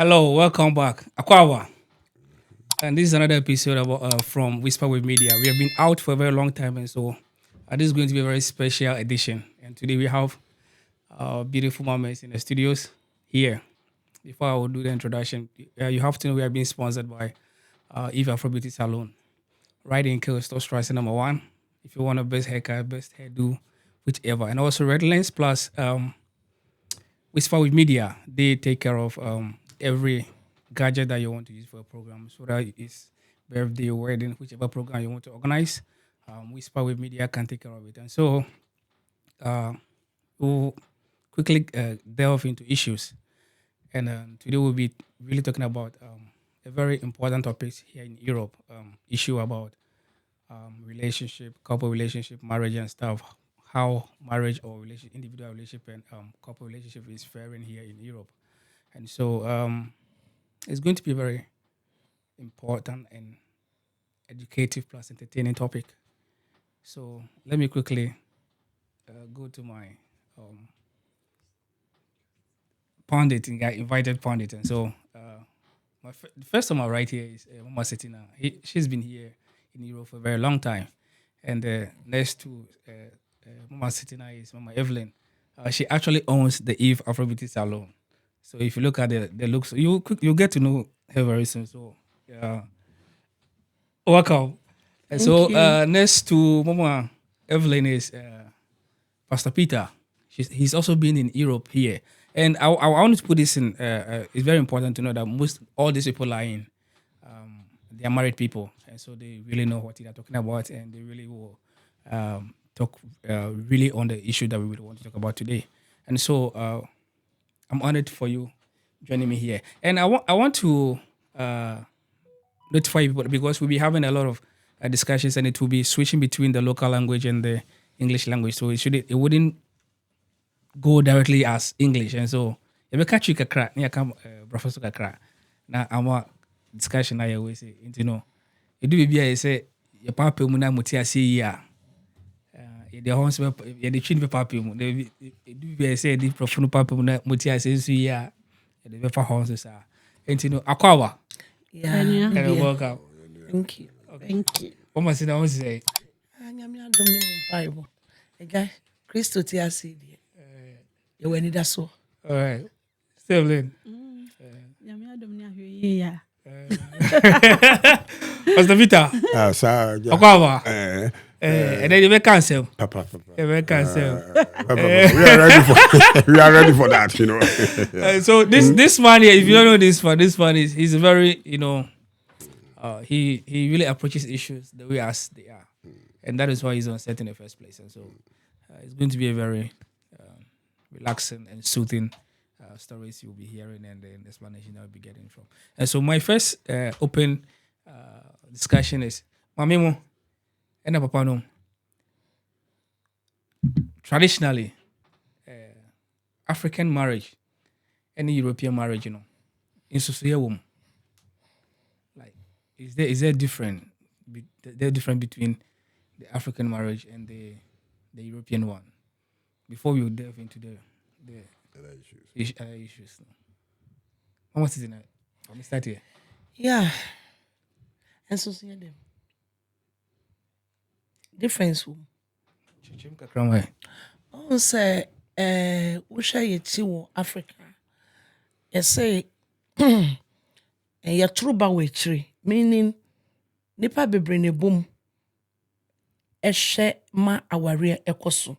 Hello, welcome back. Akwawa. And this is another episode about from Whisper with Media. We have been out for a very long time, and so this is going to be a very special edition. And today we have beautiful moments in the studios here. Before I will do the introduction, you have to know we are being sponsored by Eva for Beauty Salon. Right in Coastal Strasse number 1. If you want a best haircut, best hairdo, whichever. And also Red Lens Plus Whisper with Media, they take care of every gadget that you want to use for a program. So that it's birthday, wedding, whichever program you want to organize, Whisper with Media can take care of it. And so we'll quickly delve into issues. And today we'll be really talking about a very important topic here in Europe, issue about relationship, couple relationship, marriage and stuff. How marriage or individual relationship and couple relationship is faring here in Europe. And so it's going to be a very important and educative plus entertaining topic. So let me quickly go to my pundit and got invited pundit. And so the first time I right here is Mama Setina. She's been here in Europe for a very long time. And next to Mama Setina is Mama Evelyn. She actually owns the Eve Afro Beauty Salon. So if you look at the looks, you'll get to know her very soon. So welcome. And so next to Mama Evelyn is Pastor Peter. He's also been in Europe here. And I want to put this in, it's very important to know that all these people are in, they are married people. And so they really know what they're talking about and they really will talk really on the issue that we really want to talk about today. And so I'm honored for you joining me here. And I want to notify people because we'll be having a lot of discussions and it will be switching between the local language and the English language. So it wouldn't go directly as English. And so if you catch you kakra, you come Professor Kakra. Now our discussion I always say, you know, you do be say your papa muna mutia see ya. The horse the chin papa mu. They do be say the professional papa muna mutia say ya. The befa horses are. And you know, Akwawa. Yeah. Welcome. Thank you. Okay. Thank you. What must I say? Anyamia dom ni Bible. Ega Christo ti ase die. You weni da so. All right. Evelyn. Nyamia dom ni ahwe ya. Pastor Peter. Sir. Akwawa. And then you make cancel. Papa. You make cancel. We are ready for that, you know. So this man here, if you don't know this man he's a very, you know, he really approaches issues the way as they are. And that is why he's on set in the first place. And so it's going to be a very relaxing and soothing stories you'll be hearing and the explanation I'll be getting from. And so my first open discussion is, Mamimo, and Papa no. Traditionally, African marriage, any European marriage, you know, in society, like, is there different? They're different between the African marriage and the European one. Before we delve into the other issues. How much is in it? Let me start here. Yeah. And so see them. Difference. Chim kakramwe. Oh say we share yeti wo Africa. You say ya truba we chiri, meaning nipa bebre ne bom ehye ma aware ekoso.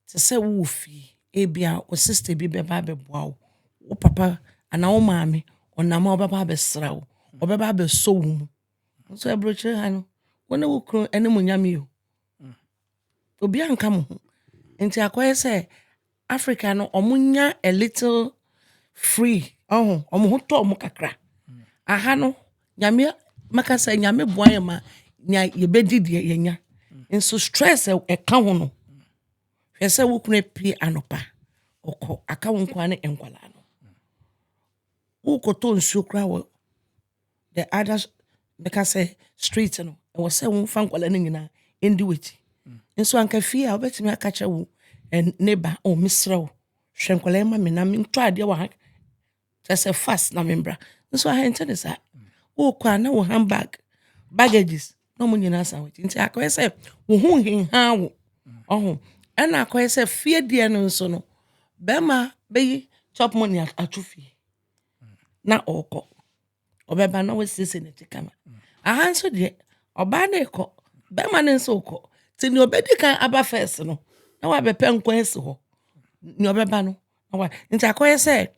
Te say wo fi ebia o sister bi beba beboa wo papa ana wo maame onama obeba besra wo obeba beso wo mu so ebroche ha no wona wo kro ene munyame yo obi anka mo enti akoye say Africa no omunya a little free omo ho to omo kakra aha no nyame maka say nyame boan ma nya yebedi de yenya enso stress e ka ho no hwese wo kunu pi anopa okọ aka wo nkwa ne enkwala no wo koto nsuo kra wo the others because say street no e wo say wo fa nkwala ne nyina endi weti enso anka fie a obetimi aka chewo and neighbor o misra wo hwe nkwala ma me na me nto ade wa just a fast na membra. So I intend say, oh, kwa na wo handbag, baggages, no money na sa with. Nti akoye say, wo hu hin ha wo. Oh, and akoye say fear dear no so no. Bema be chop money atrufi. Na oko. Obeba na we sese ne tikama. Aha nso de oba na eko. Bema ne nso oko. Ti ni obedi kan aba first no. Na wa be pen kwansi ho. Ni obeba no. Na wa nti akoye say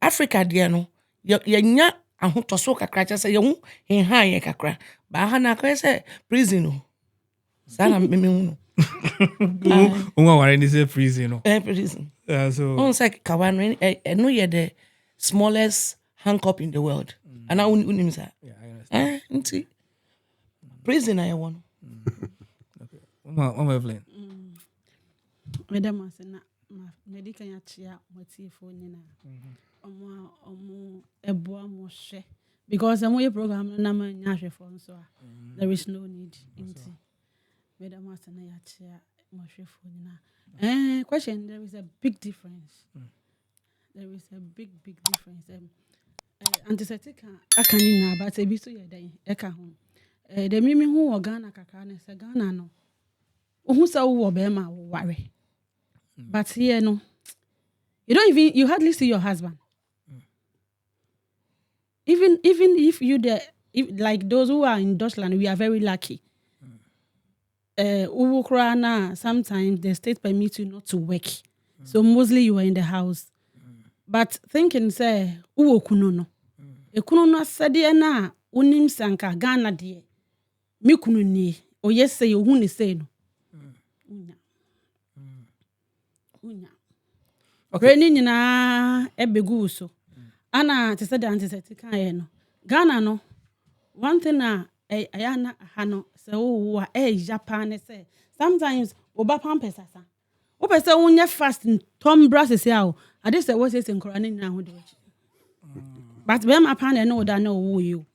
Africa de no ye nya ahotoso kakra che say ye hu henha ye kakra. Ba ha na akoye say prison no. Sana me hu no. Ware ni say prison no. Prison. So On say kawan no ye the smallest handcuff in the world. And I unim say. yeah, I understand. Nti prison I want. Okay. One Evelyn. Madam Asena, medical yachia, what's your phone now? Eboa moshe. Because I'm your program, number Nasha phone, so there is no need. Madam Asena yachia, moshe phone now. Question, there is a big difference. There is a big difference. Antiseptic, I can in but a bit to your day, Eka home. The mimi who are Ghana Kakana, a Ghana no. Who saw Wobema worry. But here, no, you hardly see your husband. Even if you like those who are in Deutschland, we are very lucky. Sometimes the state permits you not to work, so mostly you are in the house. But thinking say, kunono, kunono sadi na unim sanka Ghana die, mi kununi, o yes say you huni say no. Okay. Reni na ebegu so. Ana te said antiseptic kan no. Ghana no. One thing na ayana hano se wo Japan say. Sometimes oba pampers asa. Wo pese wonya fast tom brass say awo. Ade say what say nkora ni na ho de wachi. But be ma pan no da na wo you.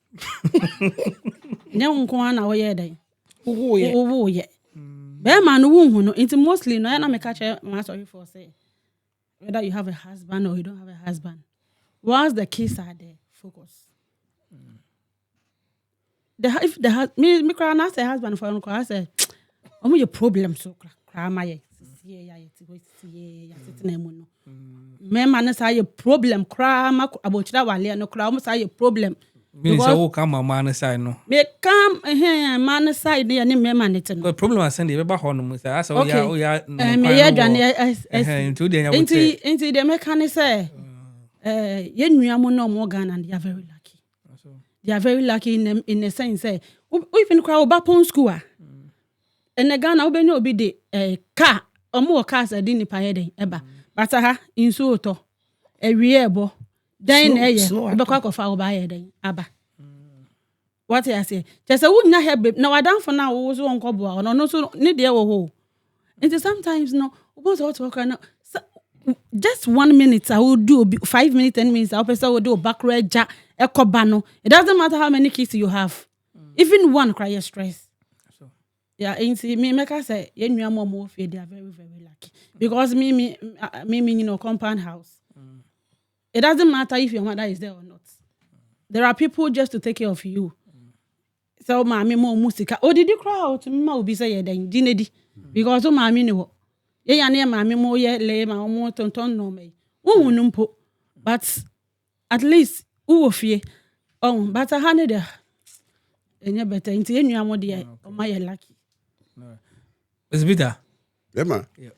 Nya nko na wo ye dan. Wo ye. Be ma no wo hu no. It mostly no na me catch ma sorry for say. Whether you have a husband or you don't have a husband. Once the kids are there, focus. Me cry na say husband for uncle I say, "Omo your problem so cry my me man say your problem cry ma about that wale no cry almost say your problem." Me say wo come man side no. Me come man side dey na me man it no. The problem I send you be ho no say asa o ya me ya dwane into dey nya into the mechanic say ye nuamo no mo Ghana and they are very lucky. They are very lucky in the sense say even cry oba pon school and the Ghana obe no obi de car omo car say di nipa ye den eba but ha inso to ewie ebo dan na ye obekwa kofa oba ye den aba. What I say just wunya help na wadan for na wo so onko bo no so ni de wo ho. And sometimes no obo so what na just 1 minute I will do 5 minutes 10 minutes I will do back ja ekobano. It doesn't matter how many kids you have. Even one cry stress. So yeah, ain't me make I say ye nua mo fe they are very very lucky because me you know compound house. It doesn't matter if your mother is there or not. There are people just to take care of you. So mommy mo musica. Oh, did you cry out to me? Ma obi say ye den dinedi because mommy no. Ye ya na mama mo ye le ma mo tonton no me. Wo hunu mpo. But at least wo fie. Oh, but ha ne de. Enya better nti enua mo de o ma ye lucky. No. It's bitter. Yeah, man. Yeah.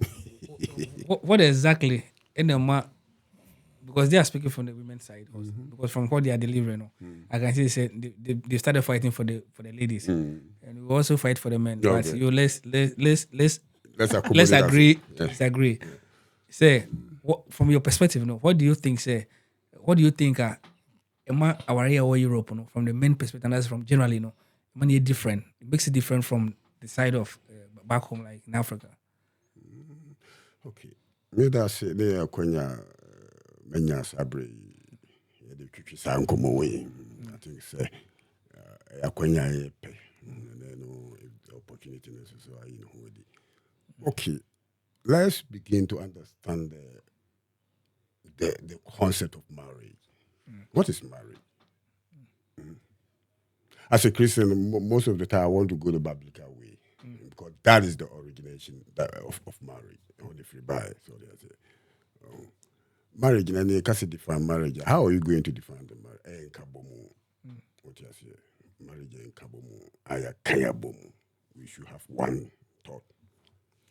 What exactly in the because they are speaking from the women's side also, because from what they are delivering, I can see they started fighting for the ladies, and we also fight for the men. Okay. But you let's accommodate agree. us. Disagree. Say, from your perspective, what do you think? Say, what do you think? Our area or Europe, from the men perspective, and that's from generally, money different. It makes it different from the side of back home, like in Africa. Okay. Me that say they are konya menya sabre the twitwi san komo we. I think say akonya yepe. No opportunity necessary in hodi. Okay. Let's begin to understand the concept of marriage. What is marriage? As a Christian, most of the time I want to go the biblical way because that is the origination of marriage. Only free by so they say. Marriage, and you can't define marriage. How are you going to define the marriage? What you say? Marriage in Kabomu, Ayakayabomu. We should have one thought.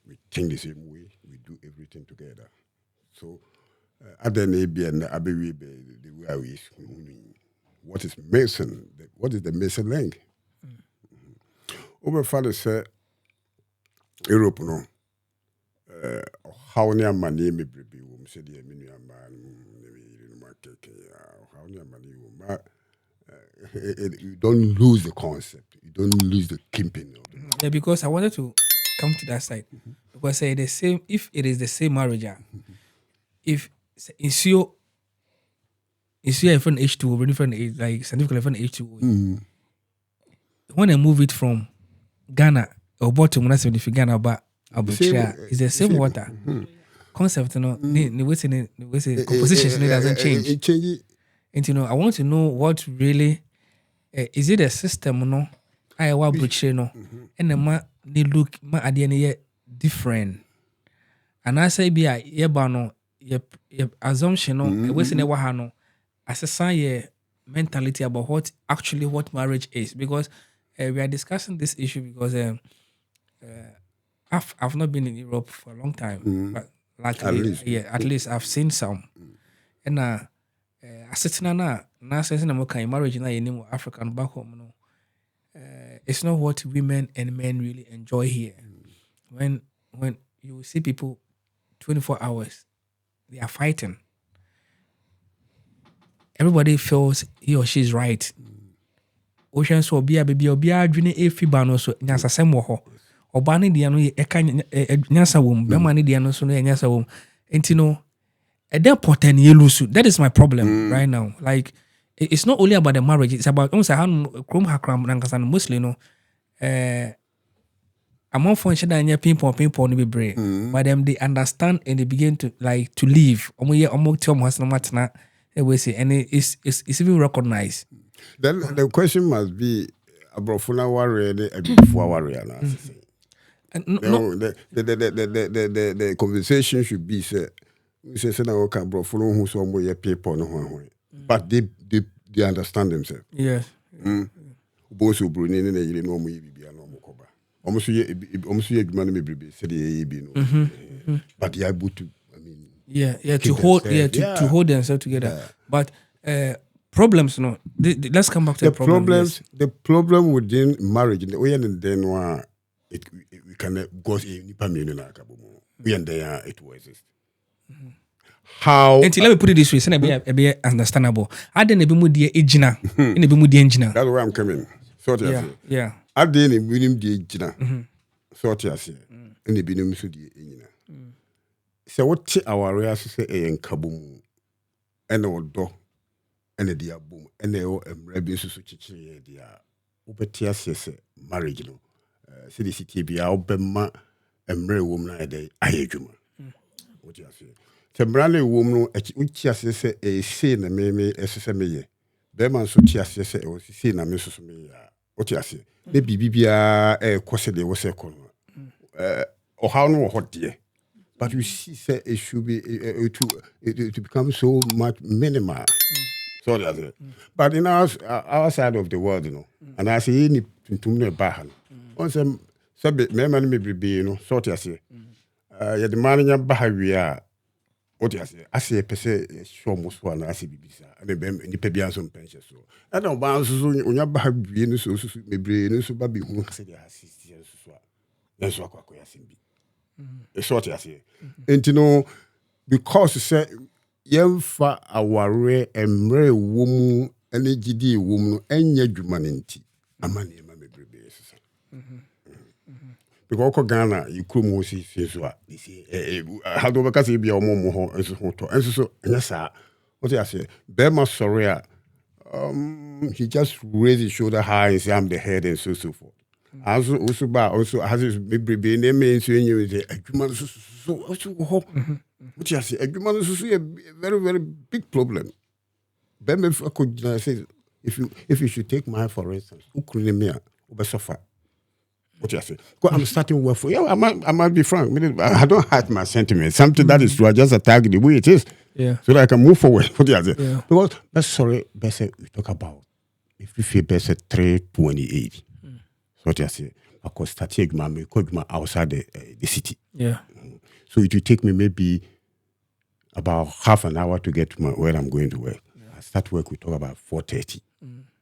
We think the same way. We do everything together. So, other and the way we. What is missing? What is the missing link? Over father said, Europe no. How near money may be said the minimum how near money you don't lose the concept. You don't lose the keeping of the marriage. Yeah, because I wanted to come to that side. Because the same if it is the same marriage, if it's your different H2O, different age, like scientifically different H2O. When I move it from Ghana or bottom when I say if Ghana but it's the same water. Concept, the way composition doesn't change. And I want to know what really is it a system, no? I and the ma they look ma at different. And I say be a yebano your assumption no we say no assessing your mentality about what marriage is, because we are discussing this issue because I've not been in Europe for a long time, but luckily, at least I've seen some. And I sitting na saying I'm marriage na in African back home, it's not what women and men really enjoy here. When you see people 24 hours, they are fighting. Everybody feels he or she is right. Ocean so be a baby or be a dream a fibano so nyasa semwo or banning the ano nyasa womb, Bemani the ano so nyasa womb. And at that point that is my problem right now. Like it's not only about the marriage, it's about almost a chrome hakram nankasan Muslim I'm on function and pinpoint be brave. But them they understand and they begin to to live. And it's even recognized. Then the question must be about Funa warrior and before warrior. The conversation should be said. We say now can bro follow who some way people no, but they understand themselves. Yes. Both who bring in the no more be no more cover. Almost you man me be say the no. But they are able to, I mean, to hold themselves together. Yeah. But problems no. Let's come back to the problems. The problem within marriage, the way and then we can go in we and there it will exist. How? And let me put it this way: so be understandable. I didn't be mudi ejina, in be mudi engineer. That's where I'm coming. Sort of yeah. I didn't be mudi ejina. Sort of say, in the binum sudi engineer. So what our real say in Kaboom, and our door, and the dia boom, and the rebbe so chichi dia. Ubetia says marriage no. See the city be our bema and marry woman a day. Ayejuma. What you say? Tembrale woman, which say a sin and me SSME. Beman so say or sin and Mrs. Me. What you say? Maybe Bibia a question was second. Or how no hot dear. But you see, say it should be to become so much minimal. So that's it. But in our side of the world, and I say, any to me, Bahan. Once a subject, man may be, sort of say. Yet the man in your behavior, what you say, I say, per se, show most one, I see Bibisa, and the Pebians on pension. So I don't bounce on your behavior, so maybe, so baby who said, I see, that's what I see. It's what I say. And because you say, young for our rare and rare woman, and a GD woman, and your humanity, a man, mammy, baby. Because Ghana, you could most see what you see. How do I be a more and so, yes, sir. What I say, Bema Soria, he just raised his shoulder high and say, I'm the head and so forth. Also has his baby name means you a human so what you say, a human is a very, very big problem. Ben if I could say if you should take mine for instance, Ukraine suffer. What you say? Because I'm starting work for you. I might be frank. I don't hide my sentiments. Something that is true. I just attack the way it is. Yeah. So that I can move forward. What you say? Yeah. Because that's sorry. Best we talk about if you feel best 328. So what you say? Because starting my outside the city. Yeah. So it will take me maybe about half an hour to get to where I'm going to work. I start work. We talk about 4:30.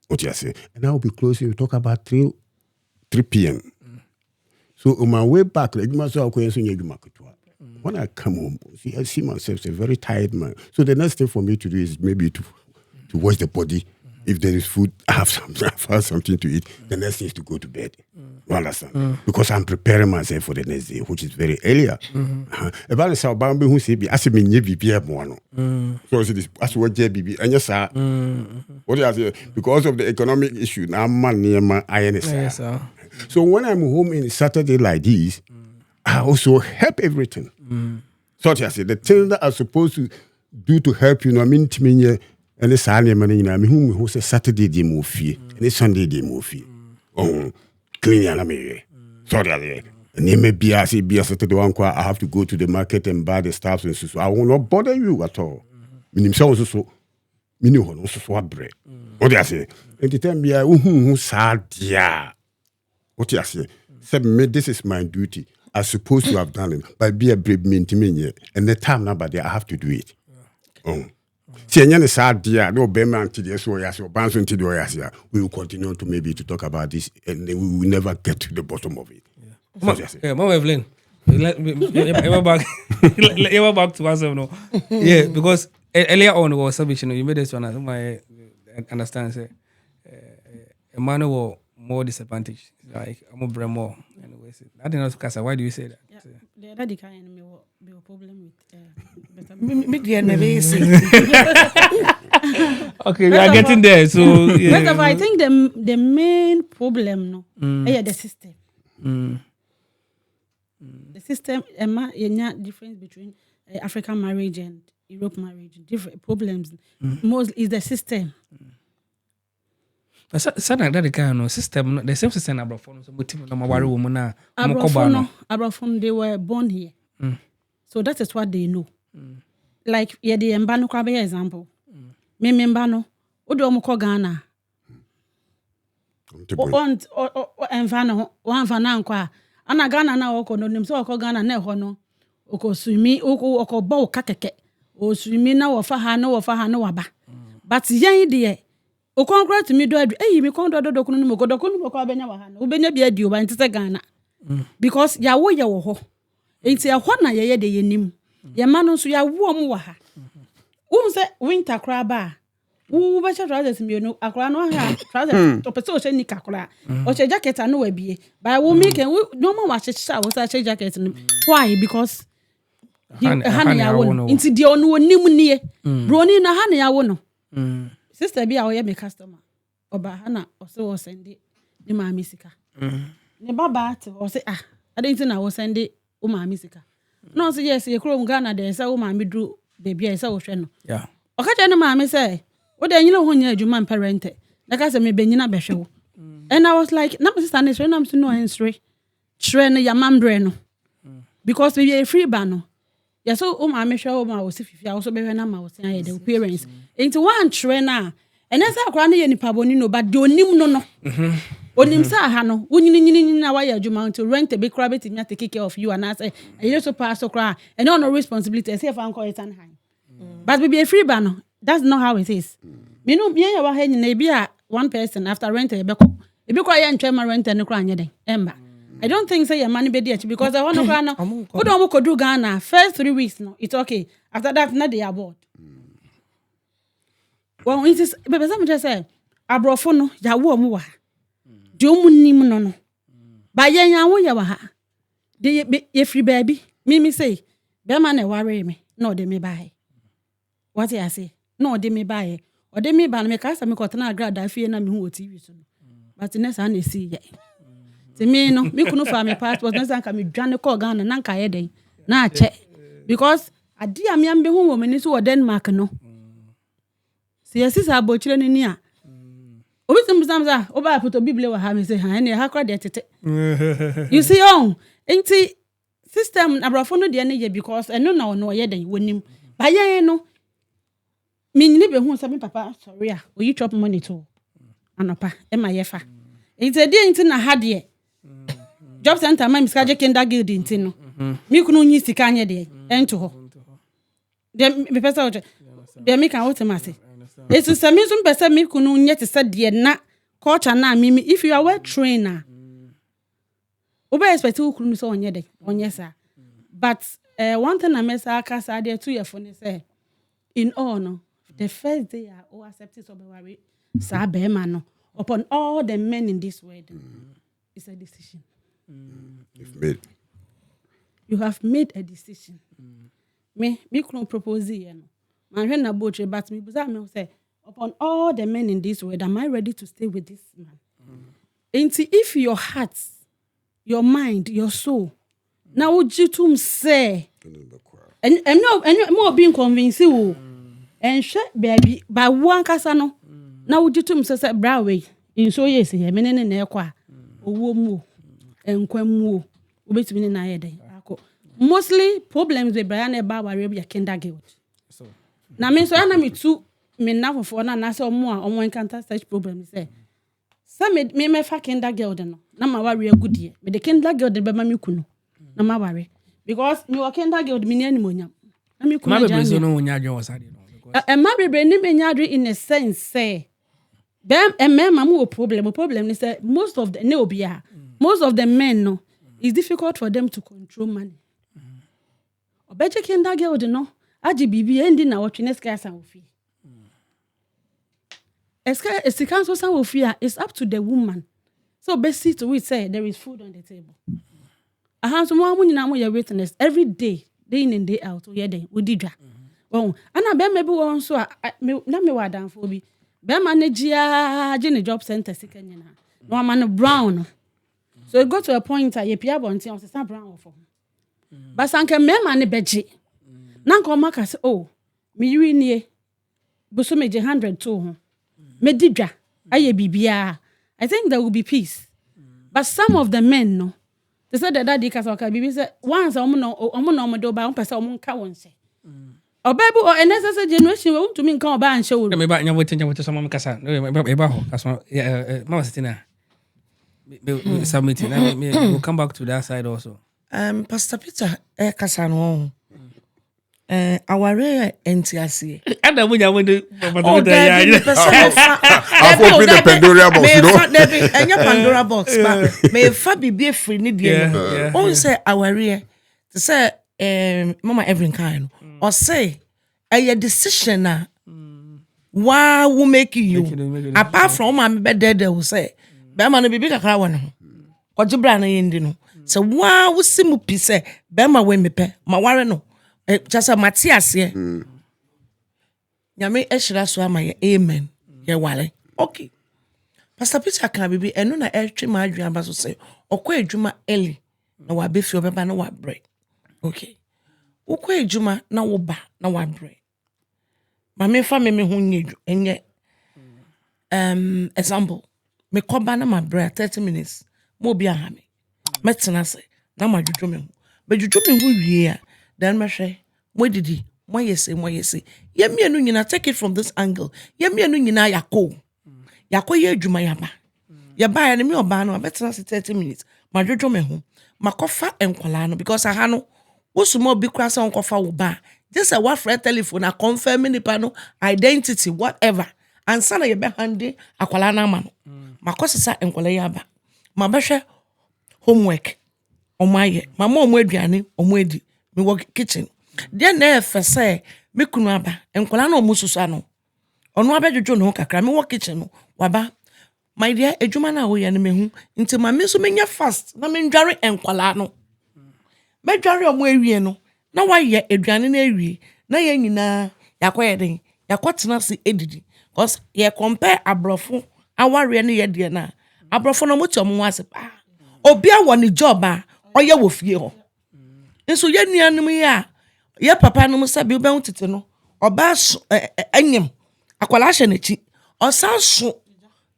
What you say? And I will be closing. We talk about 3 p.m. So on my way back, when I come home, I see myself as a very tired man. So the next thing for me to do is maybe to wash the body. If there is food, I have something to eat. The next thing is to go to bed. You understand? Because I'm preparing myself for the next day, which is very earlier. About the South Bambi who say, I say, me so as what JBB and yes, sir. What do I say? Because of the economic issue, now man near my INS. So when I'm home in Saturday like this, I also help everything. So I say the things that I'm supposed to do to help you, I mean to me, and the Sunday morning, I mean, who say Saturday they move fee, and the Sunday they move fee. Oh, clean your me. Sorry, and then maybe I say be a Saturday one. I have to go to the market and buy the stuff and so I will not bother you at all. Meaning so. Meaning also bread. What do I say? And the time be who sad yeah. What do I say? Said me this is my duty. I'm supposed to have done it, but be a brave me and the time now, but I have to do it. See, any sad dear, no Bema until the SOS or Bounce until the OS. We will continue to maybe to talk about this, and then we will never get to the bottom of it. Mama Evelyn, ever back to us, no? Yeah, because earlier on was submission. You made this one. I understand. Say, a man was more disadvantaged. Like I'm a more. Anyways, I didn't know Casa. Why do you say that? Yeah, the other kind of be a problem with. Okay, we are getting there. So, yeah. First of all, I think the main problem is the system. The system, difference between African marriage and Europe marriage, different problems. Most is the system. That the kind of system, the same system Abrafon, so Abrafon, they were born here. So that is what they know. Like the Mbano Krabe example. Me Mbano, Odo Moko Ghana. Enfano, one fanankwa. Ana Ghana na oko no nimso oko Ghana na hono. Oko swimi, oko bo kakeke. O swimi na wofa ha no waba. But yan de oko nkra to me do adu. Me kon do dokunu no mo dokunu mo kwa benya wa ha no. Ubenya bia di oba ntse Ghana. Because ya wo ye wo ho. Enti ya ho na ye de yenim. Ye ma no so ya wo mu wa ha. Say winter craba. Be trousers me no akra no ha trousers to pese o she nika kra. O she jacket anu wa bie. But we make no more wa she jacket no. Why? Because hana ya wo no. Inti de onu onim nie. Broni na hana ya wo no. Sister bi a o ye me customer. Oba hana o se o send ni ma misika. Ne baba te o se I don't think I was send o ma misika. No say yes, ye kro Ghana de say o ma mi dru baby I say o hwe no. Yeah. O ka je no ma me say o de nyina ho nya adwuma parente. Na ka say me benyina behwe wo. And I was like, na my sister na am so no hensre. Tre no ya mambre no. Because we a free ban no. Ya so o ma me hwe o ma o si fifia o so behwe na ma o si aye the parents. Into one tre na. And esa akra na ye nipa boni no but de onim no no. Onim sa ha no wonyini na wa ya adwuma to rent a big crab to me take care of you and I say you so pass so cry and no responsibility say if I call it an high. But we be a free ban no. That's not how it is. Me no me ya wa ha nyina bi a one person after rent e be ko ya ntwe ma rent no kra anye den emba. I don't think say your money be there because I want to no who don't go do Ghana first 3 weeks no it's okay after that na they are bored. Well it is be some just say abrofo no ya wo mu wa de omunim no no ba yen ya wo ya wa ha de ye free baby me say be ma na worry me no de me buy what I say no de me buy o de me ba na me ka sa me ko tana agrada afie na me hu o TV so but next an see ye te me no me kunu fa me passport na san ka me dwane ko Ghana na nka ye den na che because ade am yam be hu wo me ni so Denmark no si yesi abochire ni a obi simsamsa oba photo bible wa ha me say ha na ha kra de tete you see enti system abrafo no de na ye because eno na ono ye den wonim ba ye no me nyine be hu say me papa sorry a oyi chop money to anopa e ma ye fa enti de enti na ha de job center ma miskaje kenda guild enti no mi kunu nyi sika anye de ento ho de me pesa oje de mi kan otemase esu se mi so pesa mi kunu nye te se de na culture na mi if you are well trained obe expect kunu so onye de onye sa but one thing I mess aka sa there 2 years for say in all no the first day I accept so be worry sa be ma no upon all the men in this world it's a decision you have made a decision me couldn't propose here no man when na botre but me buza me say upon all the men in this world am I ready to stay with this man if your heart your mind your soul now ujitum say and no more being convinced you and baby by one kasa no now ujitum say brawe in so yes he menene na ekwa owo mu enkwa mu obetumi na yede akọ mostly problems with Brian eba ware be kenda guild so na me so na me tu me na fofo na say omo encounter such problems say me fa kenda guild no na ma ware agudie me the kenda guild be ma me kunu na ma ware because me wa kenda guild me ni animonyam na me kunu ma be so no onya adwen wasade no because ma be ni me nya adwen in a sense say them men mamu problem is that most of the men no it's difficult for them to control money obeje kenda guild no aji bibi endi na watchine sky san ofi esika so san ofi it's up to the woman so basically we say there is food on the table so mo nyina mo your witness every day in and day out we dey odidwa ana be maybe won so na me wadan fo bi be managea gene job center sika nyina no man brown so it got to a point you pia bonti on say brown for but sanke me man beje na nko maka say me yiri nie bo so meje 100 to ho me didwa aye bibia I think there will be peace but some of the men no they said that daddy kasa ka bibi say once omo no do ba on pese omo nka won say Bible or necessary generation we want to mean come ba an show me ba nya wote so mama kasa e ba ho kasa ma wasitina me submit na me we'll come back to that side also Pastor Peter kasa no aware entiase ada munya wonde I've opened the Pandora box enya Pandora box but me fa bibie free ni die on say aware to say mama every kind or say a decision na why will make you apart from my bed they will say be ma no bibi kakra won ho kojibra na yendi no so why will simu pi say be ma we mepe ma ware no just matiase nyame ehira so ama ye amen ye wale okay Pastor Peter kan bibi eno na etwe ma adwan aba so say okwa adwuma early na wa befi obeba na wa break okay ukwa adwuma na wo ba na wa break ma me fa me ho nyedu enye example me koba na ma break 30 minutes mo bi aha me metena say na ma dwodwo me ho be dwodwo me ho wie a then me hwe mo didi mo yesi ye mienu nyina take it from this angle ye mienu nyina yakọ ye adwuma yaba ye ba ya ne me oba na betena say 30 minutes ma dwodwo me ho makofa enkwala no because aha no wo sumo bi kra say onkofa wo ba just a wa free telephone a confirm nipa no identity whatever and sana ye be hande akwala na ama no makosesa enkwala yaba ma behwe homework omaye mama omo aduane omo edi me work kitchen dia na efe say me kunu aba enkwala na omo susu ano ono abedwodwo no kakra me work kitchen no waba my dear edwuma na wo ye ne mehu nti ma me so menya fast na me ndware enkwala no me dware omo awie no na wa ye aduane na awie na ye nyina yakoye den yakotena se edidi cause ye compare abrofo aware ne ye de na abrofo no moto omo wase pa obi awo ne job a oye wo fie ho nso ye nuanum ye a ye papa no sabi be hutete no oba anyem akwala hye n'echi osa so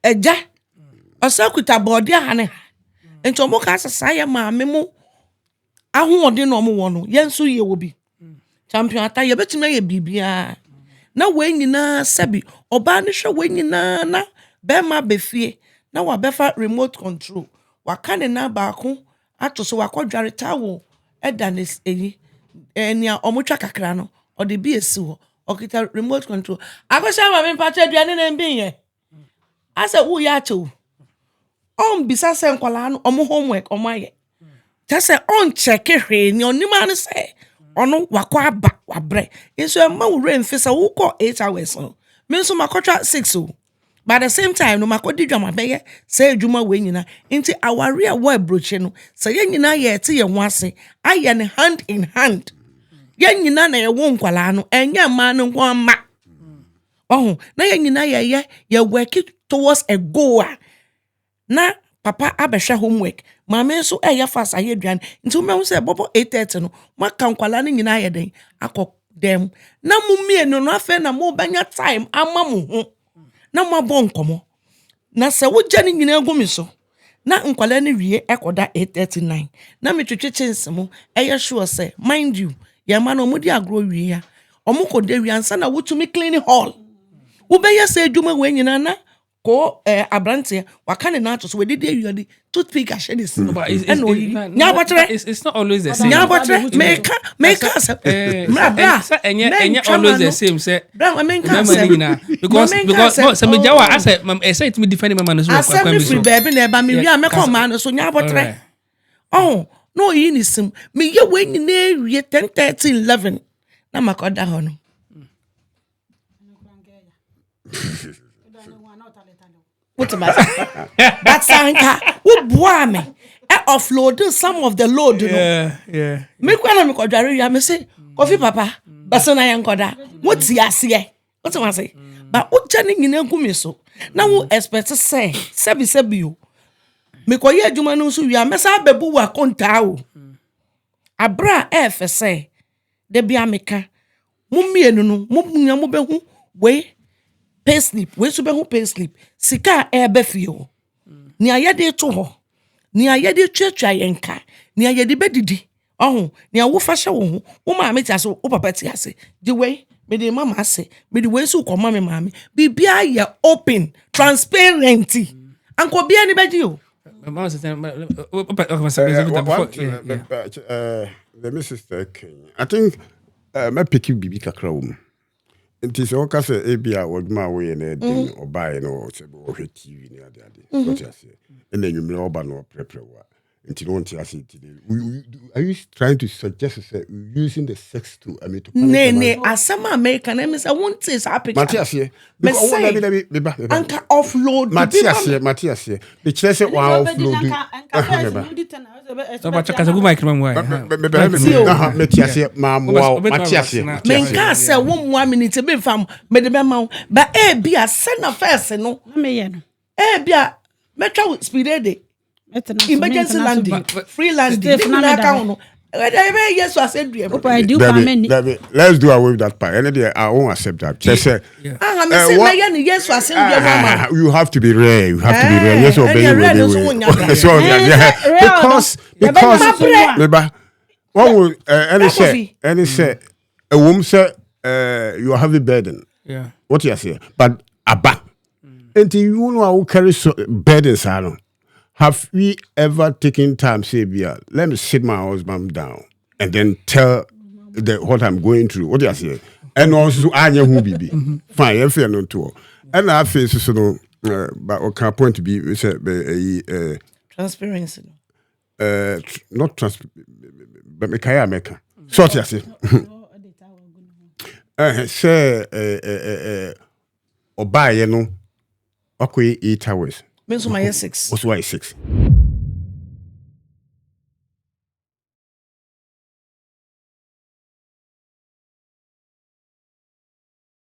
eja osa kuta body ha ne enti omo ka sesa ye maame mu ahoɔden na ɔmo wɔ no yɛn nso yɛ wɔ bi champion ata yɛbɛtumi ayɛ bibia na wɔn nyinaa sɛbi ɔbaa ne hwɛ wɔn nyinaa na bɛrima bɛfie na wabɛfa remote control waka ne na baako ato so wakɔdware tawo ɛda ne eyi ɛnia ɔmo twa kakra no ɔde bi esi hɔ ɔkita remote control akɔhyɛ maame mpakyɛ aduane na mbi yɛ asɛ wo yɛ akyɛw bisa sɛ nkwalaa no ɔmo homework ɔmo ayɛ tase on check hwe ni onima ne se ono wakɔ aba wabrɛ nso ɛma wo rain fisa wo kɔ 8 hours no me nso makɔtwa 6 o by the same time no makɔdi dwama bɛyɛ sɛ adwuma we nyina nti aware a wo abroche no sɛ yɛ nyina yɛ te yɛ ho ase ayɛ ne hand in hand yɛ nyina na yɛ wo nkwala no ɛnyɛ ma no nko ama na yɛ nyina yɛ work towards a goal na papa abɛhwɛ homework maame nso ɛyɛ fast ayɛ aduane nti wo sɛ bɔbɔ 8:30 no maka nkwala no nyina ayɛ den akɔ dem na mumie no afɛ na mo banya time ama mo ho na mo abɔ nkɔmɔ na sɛ wo gya no nyina gu mi so na nkwala no wie ɛkɔda 8:39 na metwetwe kyensemo ɛyɛ sure sɛ mind you yɛ ma no mo di agro wie ya ɔmo kɔ de wie ansa na wotumi clean hall wo bɛyɛ sɛ adwuma we nyina na ko abrante waka ne na to so we did you the toothpick ahye this no but it's not always the same make us always the same say because some jawa I say it me defend mama no so kwa free baby na ba me wi a me come ma no so nya botre no yi ni sim me ye we ni na wie 10:30-11 na makoda ho no What about that's anka wo boa me offload some of the load you know me kwala me kodware ya me say coffee papa basa na yan koda what ti ase what am I say but wo jani nyina gu me so na wo expect say sebi o me koye adwuma no so wi amesa bebu wa konta o abra efe say de bia meka mumienu no munya mo behu we payslip we so behu payslip sika ebefio ni ayede to ho ni ayede twatwa yenka ni ayede bedidi ni awofa hye wo ho wo ma me tiase wo papa tiase the way me de mama ase me de we so koma me mama bibia ye open transparent anko bia ni beji o mama say the sister I think my picky bibi kakra wo nti se woka se ebia woduma wo ye na den obae no se bo hwe TV ni ade what you say and then you me oba no prepare wa nti no nti ase today are you trying to suggest say using the sex to to ne asama American na me say won't say happy Matias here because me ba anka offload Matias here the chese wa offload so ba chaka go mic mam why Matias here ma mo Matias here me ka say wo mo minute be fam me de be ma ba e bia send first no me ye no e bia metwa speed day emergency landing free landing na ka no yes I said let's do away with that part and I won't accept that yes you have to be rare yes because what would any say a woman say you are having burden what you say but aba until you know I will carry burdens along. Have we ever taken time say bia let me sit my husband down and then tell what I'm going through what you say and also anya hu bibi fine if you no to and I feel so no but okay point to be we say transparency not but me kaya meka so you say say obaye no okay 8 hours me so my 6 also why 6